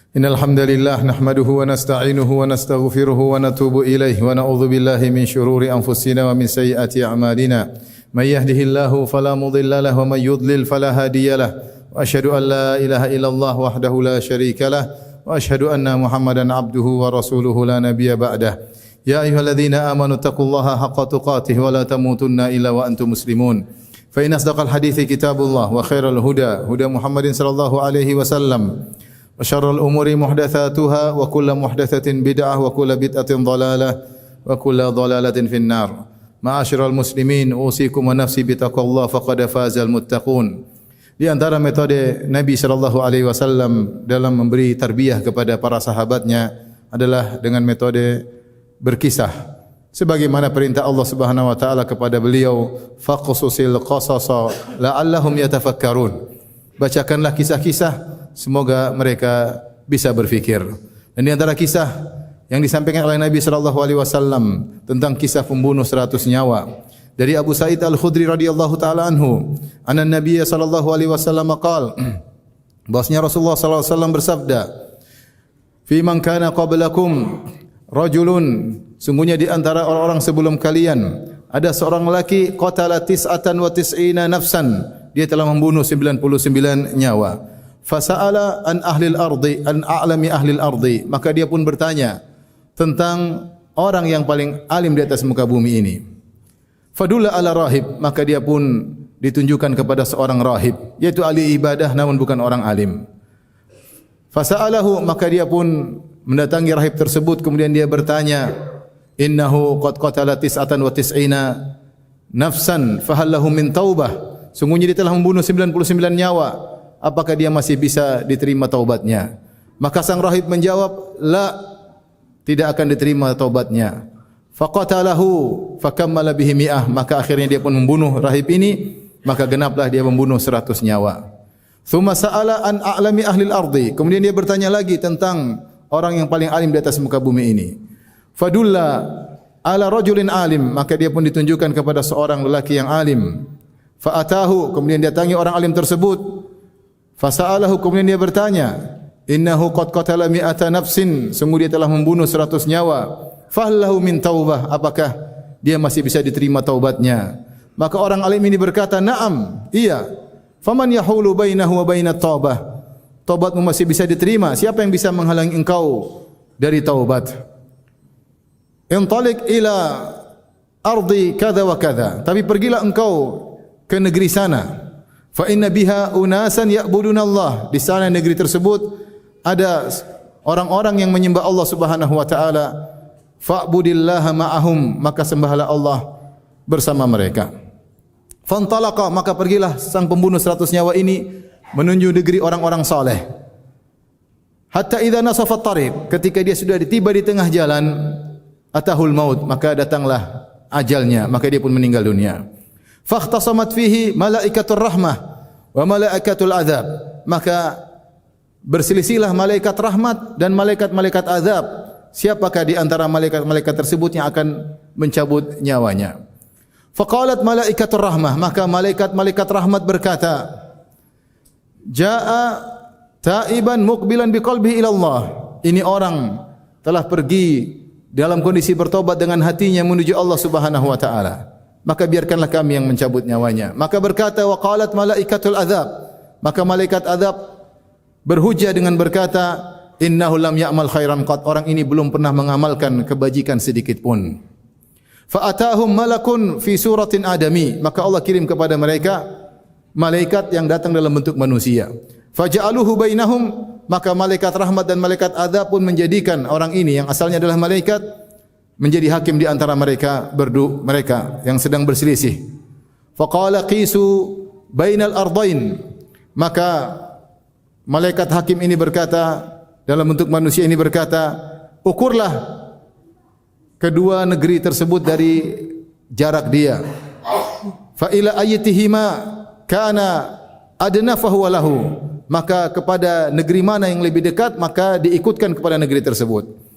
Innal hamdalillah nahmaduhu wa nasta'inuhu wa nastaghfiruhu wa natubu ilayhi wa na'udzu billahi min shururi anfusina wa min sayyiati a'malina. May yahdihillahu fala mudilla lahu wa may yudlil fala hadiyalah. Wa asyhadu an la ilaha illallah wahdahu la syarika lah wa asyhadu anna Muhammadan abduhu wa rasuluhu la nabiyya ba'dah. Ya ayyuhalladzina amanu taqullaha haqqa tuqatih wa la tamutunna illa wa antum muslimun. Fa in asdaqal hadithi kitabullah wa khairal huda huda Muhammadin sallallahu alaihi wasallam. Wa syarrul umuri muhdatsatuha wa kullu muhdatsatin bid'ah wa kullu bid'atin dhalalah wa kullu dhalalatin finnar. Ma'asyiral muslimin, usikum wa nafsi bitaqwallah faqad fazal muttaqun. Di antara metode Nabi sallallahu alaihi wasallam dalam memberi tarbiyah kepada para sahabatnya adalah dengan metode berkisah. Sebagaimana perintah Allah Subhanahu wa taala kepada beliau, faqsusil qasasa la'allahum yatafakkarun. Bacakanlah kisah-kisah semoga mereka bisa berfikir. Dan di antara kisah yang disampaikan oleh Nabi sallallahu alaihi wasallam tentang kisah pembunuh 100 nyawa dari Abu Sa'id Al-Khudri radhiyallahu taala anhu, anna Nabi sallallahu alaihi wasallam qaal, bahwasanya Rasulullah sallallahu alaihi wasallam bersabda, "Fi man kana qablakum rajulun, sungguhnya di antara orang-orang sebelum kalian ada seorang lelaki qatala tis'atan wa tis'ina nafsan, dia telah membunuh 99 nyawa. Fasa'ala an ahlil ardi, an a'lami ahlil ardi, maka dia pun bertanya tentang orang yang paling alim di atas muka bumi ini. Fadulla ala rahib, maka dia pun ditunjukkan kepada seorang rahib, yaitu ahli ibadah namun bukan orang alim. Fasa'alahu, maka dia pun mendatangi rahib tersebut, kemudian dia bertanya, innahu qad qatala tis'atan wa tis'ina nafsan fahallahu min taubah, sungguhnya dia telah membunuh 99 nyawa, apakah dia masih bisa diterima taubatnya? Maka sang rahib menjawab, la, tidak akan diterima taubatnya. Faqatalahu fakammala bihi mi'ah, maka akhirnya dia pun membunuh rahib ini, maka genaplah dia membunuh 100 nyawa. Tsumma sa'ala an a'lami ahlil ardi, kemudian dia bertanya lagi tentang orang yang paling alim di atas muka bumi ini. Fadulla ala rajulin alim, maka dia pun ditunjukkan kepada seorang lelaki yang alim. Fa'atahu, kemudian dia datangi orang alim tersebut. Fasa'alahu, kemudian dia bertanya, innahu qad qatala mi'ata nafsin, sungguh dia telah membunuh 100 nyawa. Fahallahu min taubah, apakah dia masih bisa diterima taubatnya? Maka orang alim ini berkata, na'am, iya. Faman yahulu bainahu wa bainat taubah, taubatmu masih bisa diterima, siapa yang bisa menghalangi engkau dari taubat? Intalik ila ardi kada wa kada, tapi pergilah engkau ke negeri sana. Fa inna biha unasan ya'buduna Allah, di sana negeri tersebut ada orang-orang yang menyembah Allah Subhanahu wa taala. Fa'budillaha ma'ahum, maka sembahlah Allah bersama mereka. Fantalaqa, maka pergilah sang pembunuh 100 nyawa ini menuju negeri orang-orang saleh. Hatta idza nasafat tariq, ketika dia sudah tiba di tengah jalan, atahul maut, maka datanglah ajalnya, maka dia pun meninggal dunia. Fakhtasamat fihi malaikatur rahmah wa malaikatul azab, maka berselisihlah malaikat rahmat dan malaikat-malaikat azab. Siapakah di antara malaikat-malaikat tersebut yang akan mencabut nyawanya? Faqalat malaikatur rahmah, maka malaikat-malaikat rahmat berkata, jaa taiban muqbilan biqalbihi ila Allah, ini orang telah pergi dalam kondisi bertobat dengan hatinya menuju Allah Subhanahu wa taala, maka biarkanlah kami yang mencabut nyawanya. Maka berkata, wa qalat malaikatul azab, maka malaikat azab berhujjah dengan berkata, innahu lam ya'mal khairan qat, orang ini belum pernah mengamalkan kebajikan sedikit pun. Fa atahum malakun fi suratin adami, maka Allah kirim kepada mereka malaikat yang datang dalam bentuk manusia. Faja'aluhu bainahum, maka malaikat rahmat dan malaikat azab pun menjadikan orang ini yang asalnya adalah malaikat menjadi hakim di antara mereka mereka yang sedang berselisih. Faqala qisu bainal ardain, maka malaikat hakim ini berkata, dalam bentuk manusia ini berkata, ukurlah kedua negeri tersebut dari jarak dia. Fa ila ayatihima kana adna fahuwa lahu, maka kepada negeri mana yang lebih dekat maka diikutkan kepada negeri tersebut.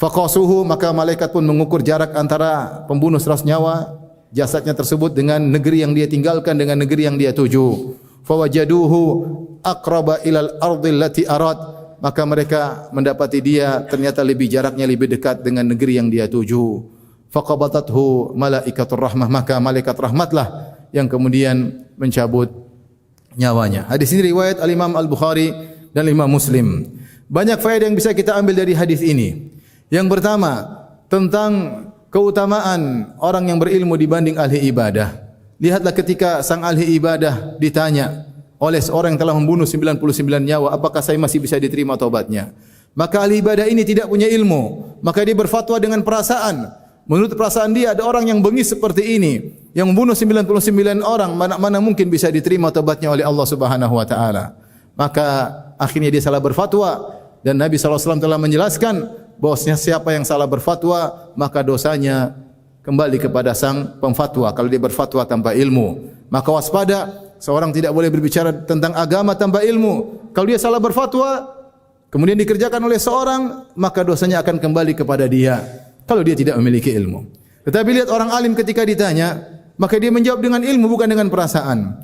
Faqasuhu, maka malaikat pun mengukur jarak antara pembunuh 100 nyawa jasadnya tersebut dengan negeri yang dia tinggalkan, dengan negeri yang dia tuju. Fawajaduhu aqraba ilal ardi allati arad, maka mereka mendapati dia ternyata jaraknya lebih dekat dengan negeri yang dia tuju. Faqabatathu malaikatur rahmah, maka malaikat rahmatlah yang kemudian mencabut nyawanya. Hadis ini riwayat Al-Imam Al-Bukhari dan Imam Muslim. Banyak faedah yang bisa kita ambil dari hadis ini. Yang pertama, tentang keutamaan orang yang berilmu dibanding ahli ibadah. Lihatlah ketika sang ahli ibadah ditanya oleh seorang yang telah membunuh 99 nyawa, apakah saya masih bisa diterima taubatnya? Maka ahli ibadah ini tidak punya ilmu, maka dia berfatwa dengan perasaan. Menurut perasaan dia, ada orang yang bengis seperti ini, yang membunuh 99 orang, mana mungkin bisa diterima taubatnya oleh Allah Subhanahu wa taala. Maka akhirnya dia salah berfatwa, dan Nabi SAW telah menjelaskan bahwasanya siapa yang salah berfatwa, maka dosanya kembali kepada sang pemfatwa kalau dia berfatwa tanpa ilmu. Maka waspada, seorang tidak boleh berbicara tentang agama tanpa ilmu. Kalau dia salah berfatwa kemudian dikerjakan oleh seorang, maka dosanya akan kembali kepada dia kalau dia tidak memiliki ilmu. Tetapi lihat orang alim ketika ditanya, maka dia menjawab dengan ilmu bukan dengan perasaan.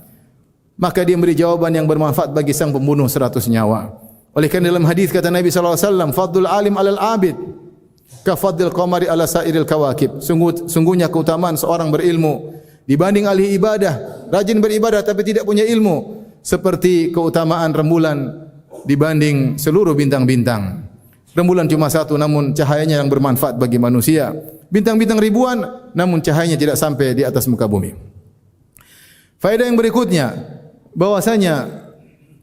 Maka dia memberi jawaban yang bermanfaat bagi sang pembunuh 100 nyawa. Oleh karena dalam hadis kata Nabi SAW, fadlul alim alal abid kafadil qamari ala sairil kawakib. Sungguhnya keutamaan seorang berilmu dibanding ahli ibadah, rajin beribadah tapi tidak punya ilmu, seperti keutamaan rembulan dibanding seluruh bintang-bintang. Rembulan cuma satu namun cahayanya yang bermanfaat bagi manusia. Bintang-bintang ribuan namun cahayanya tidak sampai di atas muka bumi. Faedah yang berikutnya, bahwasanya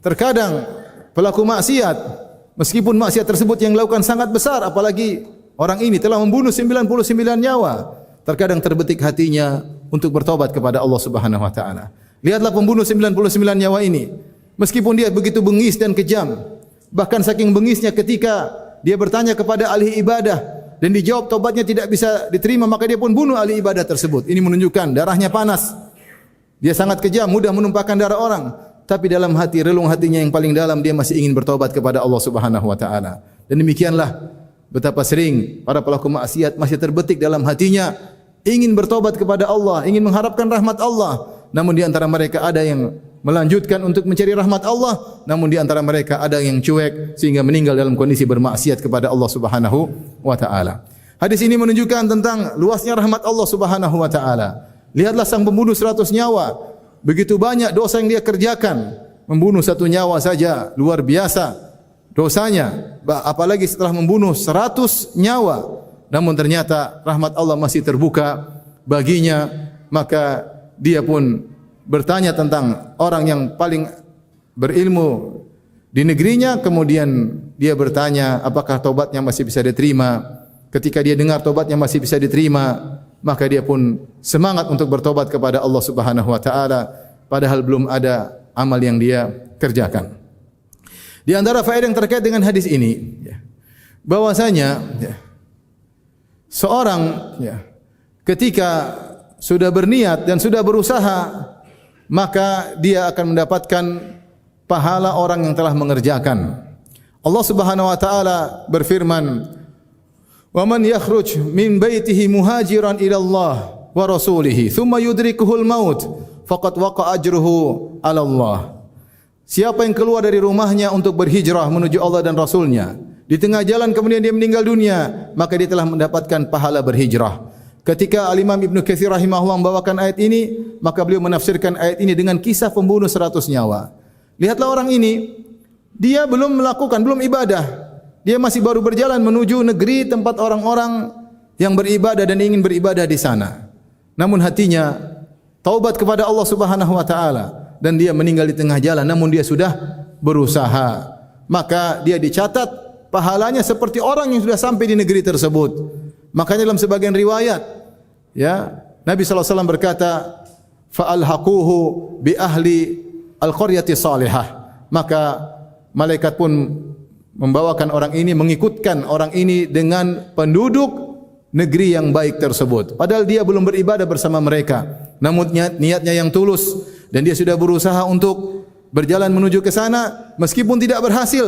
terkadang pelaku maksiat, meskipun maksiat tersebut yang dilakukan sangat besar, apalagi orang ini telah membunuh 99 nyawa, terkadang terbetik hatinya untuk bertobat kepada Allah Subhanahu wa taala. Lihatlah pembunuh 99 nyawa ini, meskipun dia begitu bengis dan kejam, bahkan saking bengisnya ketika dia bertanya kepada ahli ibadah dan dijawab tobatnya tidak bisa diterima, maka dia pun bunuh ahli ibadah tersebut. Ini menunjukkan darahnya panas. Dia sangat kejam, mudah menumpahkan darah orang, tapi dalam hati, relung hatinya yang paling dalam, dia masih ingin bertobat kepada Allah Subhanahu wa taala. Dan demikianlah betapa sering para pelaku maksiat masih terbetik dalam hatinya ingin bertobat kepada Allah, ingin mengharapkan rahmat Allah. Namun di antara mereka ada yang melanjutkan untuk mencari rahmat Allah, namun di antara mereka ada yang cuek sehingga meninggal dalam kondisi bermaksiat kepada Allah Subhanahu wa taala. Hadis ini menunjukkan tentang luasnya rahmat Allah Subhanahu wa taala. Lihatlah sang pembunuh 100 nyawa, begitu banyak dosa yang dia kerjakan. Membunuh 1 nyawa saja luar biasa dosanya, apalagi setelah membunuh 100 nyawa. Namun ternyata rahmat Allah masih terbuka baginya, maka dia pun bertanya tentang orang yang paling berilmu di negerinya, kemudian dia bertanya apakah taubatnya masih bisa diterima. Ketika dia dengar taubatnya masih bisa diterima, maka dia pun semangat untuk bertobat kepada Allah Subhanahu wa taala, padahal belum ada amal yang dia kerjakan. Di antara faedah yang terkait dengan hadis ini, bahwasanya seorang ketika sudah berniat dan sudah berusaha, maka dia akan mendapatkan pahala orang yang telah mengerjakan. Allah Subhanahu wa taala berfirman, "Wa man yakhruj min baitihi muhajiran ila Allah wa rasulih, thumma yudrikuhul maut, faqad waqa'a ajruhu 'ala Allah." Siapa yang keluar dari rumahnya untuk berhijrah menuju Allah dan Rasulnya, di tengah jalan kemudian dia meninggal dunia, maka dia telah mendapatkan pahala berhijrah. Ketika Al-Imam Ibnu Katsir rahimahullah membawakan ayat ini, maka beliau menafsirkan ayat ini dengan kisah pembunuh 100 nyawa. Lihatlah orang ini, dia belum ibadah. Dia masih baru berjalan menuju negeri tempat orang-orang yang beribadah dan ingin beribadah di sana. Namun hatinya taubat kepada Allah Subhanahu wa taala dan dia meninggal di tengah jalan, namun dia sudah berusaha. Maka dia dicatat pahalanya seperti orang yang sudah sampai di negeri tersebut. Makanya dalam sebagian riwayat, Nabi SAW berkata, fa'alhaquhu bi ahli al-qaryati salihah. Maka malaikat pun membawakan orang ini, mengikutkan orang ini dengan penduduk negeri yang baik tersebut. Padahal dia belum beribadah bersama mereka, namun niatnya yang tulus dan dia sudah berusaha untuk berjalan menuju ke sana, meskipun tidak berhasil,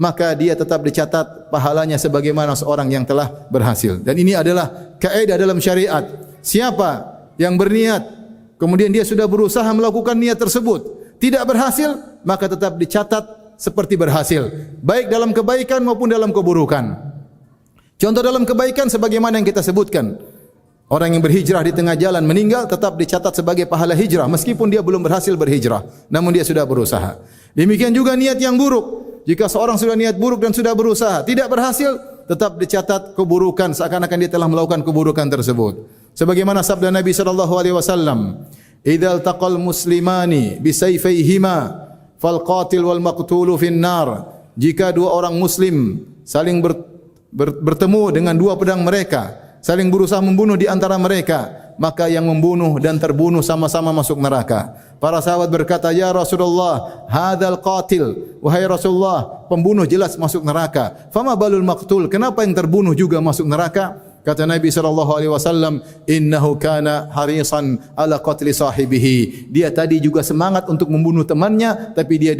maka dia tetap dicatat pahalanya sebagaimana seorang yang telah berhasil. Dan ini adalah kaidah dalam syariat. Siapa yang berniat, kemudian dia sudah berusaha melakukan niat tersebut, tidak berhasil, maka tetap dicatat seperti berhasil, baik dalam kebaikan maupun dalam keburukan. Contoh dalam kebaikan sebagaimana yang kita sebutkan. Orang yang berhijrah di tengah jalan meninggal tetap dicatat sebagai pahala hijrah meskipun dia belum berhasil berhijrah, namun dia sudah berusaha. Demikian juga niat yang buruk. Jika seorang sudah niat buruk dan sudah berusaha tidak berhasil, tetap dicatat keburukan seakan-akan dia telah melakukan keburukan tersebut. Sebagaimana sabda Nabi sallallahu alaihi wasallam, "Idzal taqal muslimani bisayfayhima fal qatil wal maqtulu fin nar." Jika dua orang muslim saling bertemu dengan dua pedang mereka, saling berusaha membunuh di antara mereka, maka yang membunuh dan terbunuh sama-sama masuk neraka. Para sahabat berkata, "Ya Rasulullah, hadzal qatil." Wahai Rasulullah, pembunuh jelas masuk neraka. Fama balul maqtul? Kenapa yang terbunuh juga masuk neraka? Kata Nabi sallallahu alaihi wasallam, "Innahu kana harisan ala qatli sahibihi." Dia tadi juga semangat untuk membunuh temannya, tapi dia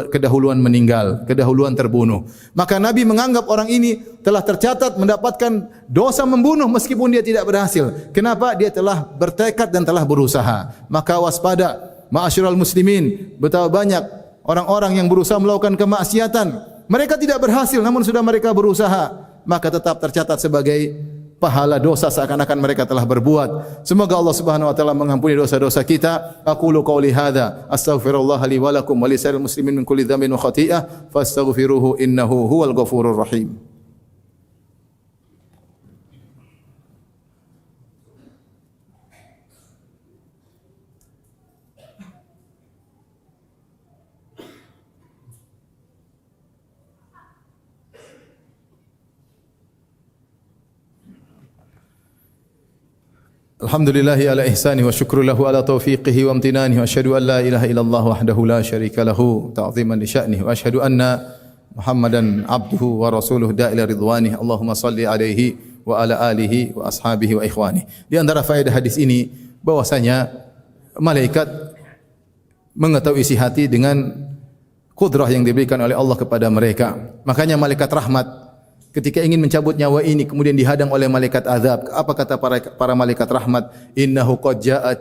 kedahuluan meninggal, kedahuluan terbunuh. Maka Nabi menganggap orang ini telah tercatat mendapatkan dosa membunuh meskipun dia tidak berhasil. Kenapa? Dia telah bertekad dan telah berusaha. Maka waspada, ma'asyiral muslimin, betapa banyak orang-orang yang berusaha melakukan kemaksiatan. Mereka tidak berhasil namun sudah mereka berusaha, maka tetap tercatat sebagai pahala dosa seakan-akan mereka telah berbuat. Semoga Allah Subhanahu wa taala mengampuni dosa-dosa kita. Aqulu qouli hadza astaghfirullah li wa lakum wa lisa'il muslimin min kulli dhanbin wa khati'ah fastaghfiruhu innahu huwal ghafurur rahim. Alhamdulillahi ala ihsani wa syukru lahu ala taufiqihi wa amtinani wa asyhadu an la ilaha illallah wahdahu la syarika lahu ta'ziman li sya'nihi wa asyhadu anna Muhammadan abduhu wa rasuluhu da'ila ridwanihi. Allahumma salli alaihi wa ala alihi wa ashabihi wa ikhwani. Di antara faedah hadis ini bahwasanya malaikat mengetahui isi hati dengan kudrah yang diberikan oleh Allah kepada mereka. Makanya malaikat rahmat ketika ingin mencabut nyawa ini kemudian dihadang oleh malaikat azab, apa kata para malaikat rahmat? Innahu qad jaa'a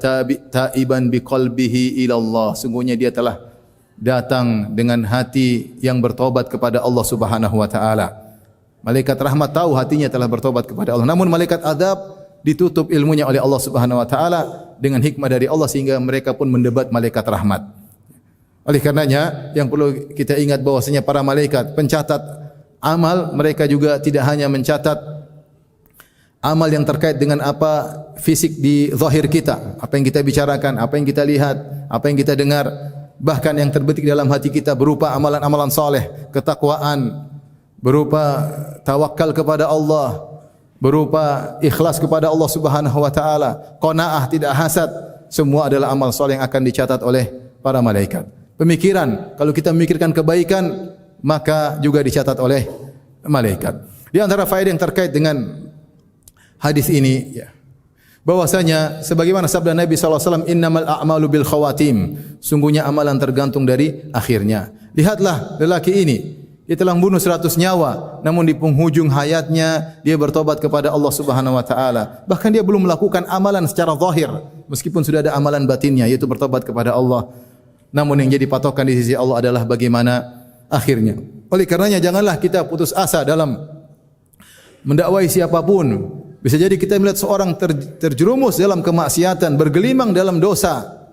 taiban biqalbihi ila Allah. Sungguhnya dia telah datang dengan hati yang bertobat kepada Allah Subhanahu wa taala. Malaikat rahmat tahu hatinya telah bertobat kepada Allah. Namun malaikat azab ditutup ilmunya oleh Allah Subhanahu wa taala dengan hikmah dari Allah sehingga mereka pun mendebat malaikat rahmat. Oleh karenanya yang perlu kita ingat bahwasanya para malaikat pencatat amal, mereka juga tidak hanya mencatat amal yang terkait dengan apa fisik di zahir kita, apa yang kita bicarakan, apa yang kita lihat, apa yang kita dengar, bahkan yang terbetik dalam hati kita berupa amalan-amalan saleh, ketakwaan, berupa tawakal kepada Allah, berupa ikhlas kepada Allah Subhanahu wa taala, qanaah, tidak hasad, semua adalah amal saleh yang akan dicatat oleh para malaikat. Pemikiran, kalau kita memikirkan kebaikan maka juga dicatat oleh malaikat. Di antara faedah yang terkait dengan hadis ini, ya, bahwasanya sebagaimana sabda Nabi SAW, innamal a'malu bil khawatim, sungguhnya amalan tergantung dari akhirnya. Lihatlah lelaki ini, dia telah membunuh 100 nyawa, namun di penghujung hayatnya dia bertobat kepada Allah Subhanahu wa taala. Bahkan dia belum melakukan amalan secara zahir, meskipun sudah ada amalan batinnya yaitu bertobat kepada Allah. Namun yang jadi patokan di sisi Allah adalah bagaimana akhirnya. Oleh karenanya janganlah kita putus asa dalam mendakwai siapapun. Bisa jadi kita melihat seorang terjerumus dalam kemaksiatan, bergelimang dalam dosa,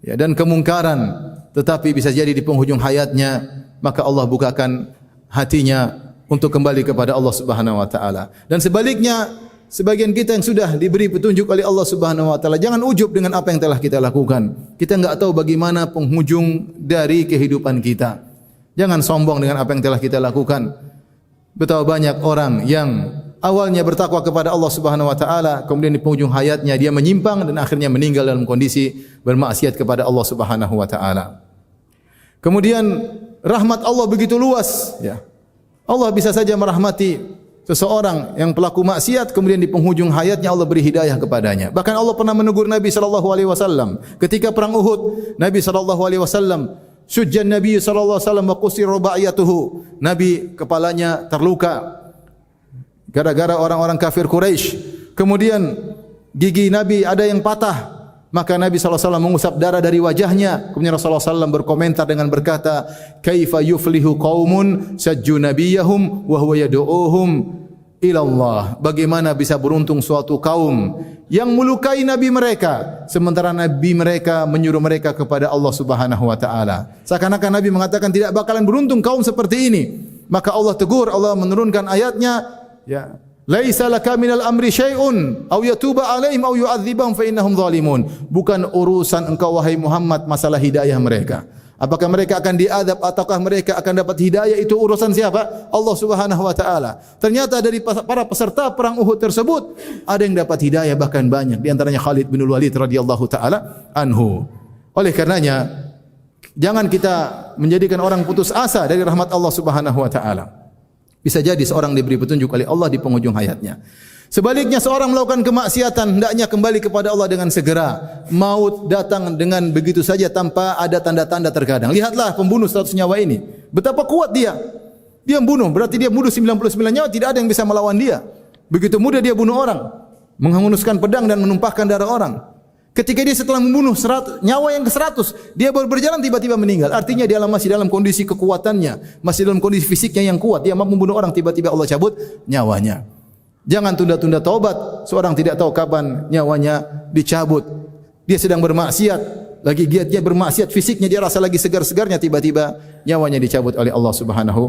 ya, dan kemungkaran, tetapi bisa jadi di penghujung hayatnya maka Allah bukakan hatinya untuk kembali kepada Allah Subhanahu wa taala. Dan sebaliknya, sebagian kita yang sudah diberi petunjuk oleh Allah Subhanahu wa taala, jangan ujub dengan apa yang telah kita lakukan. Kita enggak tahu bagaimana penghujung dari kehidupan kita. Jangan sombong dengan apa yang telah kita lakukan. Betapa banyak orang yang awalnya bertakwa kepada Allah Subhanahu wa taala, kemudian di penghujung hayatnya dia menyimpang dan akhirnya meninggal dalam kondisi bermaksiat kepada Allah Subhanahu wa taala. Kemudian rahmat Allah begitu luas, ya. Allah bisa saja merahmati seseorang yang pelaku maksiat kemudian di penghujung hayatnya Allah beri hidayah kepadanya. Bahkan Allah pernah menegur Nabi sallallahu alaihi wasallam ketika perang Uhud. Nabi sallallahu alaihi wasallam, Syujjan Nabi sallallahu alaihi wasallam wa qusir rubaiyatuhu. Nabi kepalanya terluka gara-gara orang-orang kafir Quraisy. Kemudian gigi Nabi ada yang patah Maka Nabi SAW mengusap darah dari wajahnya. Kemudian Rasulullah SAW berkomentar dengan berkata, "Kaifa yuflihu qaumun sajju nabiyahum wa huwa yad'uuhum ilallah." Bagaimana bisa beruntung suatu kaum yang melukai nabi mereka sementara nabi mereka menyuruh mereka kepada Allah Subhanahu wa taala. Seakan-akan Nabi mengatakan tidak bakalan beruntung kaum seperti ini. Maka Allah tegur, Allah menurunkan ayatnya, ya, "Laisa laka minal amri syai'un aw yatuba 'alaihim aw yu'adzibahum fa innahum zalimun." Bukan urusan engkau wahai Muhammad masalah hidayah mereka. Apakah mereka akan diadab ataukah mereka akan dapat hidayah, itu urusan siapa? Allah Subhanahu wa taala. Ternyata dari para peserta perang Uhud tersebut ada yang dapat hidayah bahkan banyak, di antaranya Khalid bin Walid radhiyallahu taala anhu. Oleh karenanya jangan kita menjadikan orang putus asa dari rahmat Allah Subhanahu wa taala. Bisa jadi seorang diberi petunjuk oleh Allah di penghujung hayatnya. Sebaliknya seorang melakukan kemaksiatan, hendaknya kembali kepada Allah dengan segera. Maut datang dengan begitu saja tanpa ada tanda-tanda terkadang. Lihatlah pembunuh 100 nyawa ini. Betapa kuat dia. Dia membunuh, berarti dia bunuh 99 nyawa, tidak ada yang bisa melawan dia. Begitu mudah dia bunuh orang, menghunuskan pedang dan menumpahkan darah orang. Ketika dia setelah membunuh nyawa yang ke-100, dia baru berjalan tiba-tiba meninggal. Artinya dia masih dalam kondisi kekuatannya, masih dalam kondisi fisiknya yang kuat. Dia mampu membunuh orang, tiba-tiba Allah cabut nyawanya. Jangan tunda-tunda taubat. Seorang tidak tahu kapan nyawanya dicabut. Dia sedang bermaksiat, lagi giatnya bermaksiat, fisiknya dia rasa lagi segar-segarnya, tiba-tiba nyawanya dicabut oleh Allah Subhanahu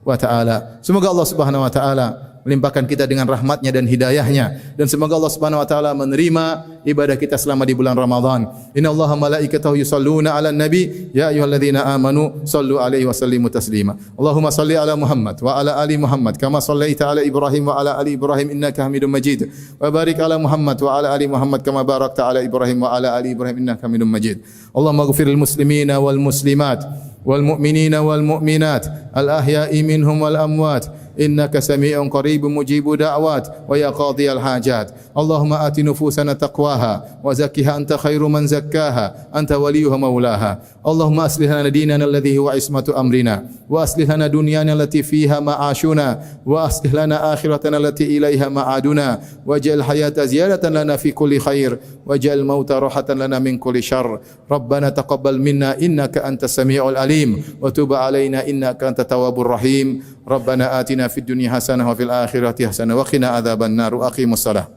wa taala. Semoga Allah Subhanahu wa taala melimpahkan kita dengan rahmatnya dan hidayahnya, dan semoga Allah Subhanahu wa taala menerima ibadah kita selama di bulan Ramadan. Innallaha malaikatahu yusalluna 'alan nabi ya ayyuhalladzina amanu sallu 'alaihi wa sallimu taslima. Allahumma salli 'ala Muhammad wa 'ala ali Muhammad kama shallaita 'ala Ibrahim wa 'ala ali Ibrahim innaka Hamidum Majid. Wa barik 'ala Muhammad wa 'ala ali Muhammad kama barakta 'ala Ibrahim wa 'ala ali Ibrahim innaka Hamidum Majid. Allahumma ighfir lil muslimina wal muslimat wal mu'minina wal mu'minat al ahya'i minhum wal amwat innaka sami'un qaribun mujibud da'wat wa ya qadhiyal hajat. Allahumma ati nufusana taqwaha wa zakkiha anta khairu man zakkaha anta waliyuha maulaha. Allahumma aslih lana dinana alladhi huwa ismatu amrina wa aslih lana dunyana allati fiha ma'ashuna wa aslih lana akhiratana allati ilaiha ma'aduna waj'al hayata ziyadatan lana fi kulli khair waj'al mauta rahatan lana min kulli syarr. Rabbana taqabbal minna innaka antas sami'ul alim wa tub alaina innaka antat tawwabur rahim. Rabbana atina fid dunya hasanah wa fil akhirati hasanah wa qina adzaban nar. Aqimus salah.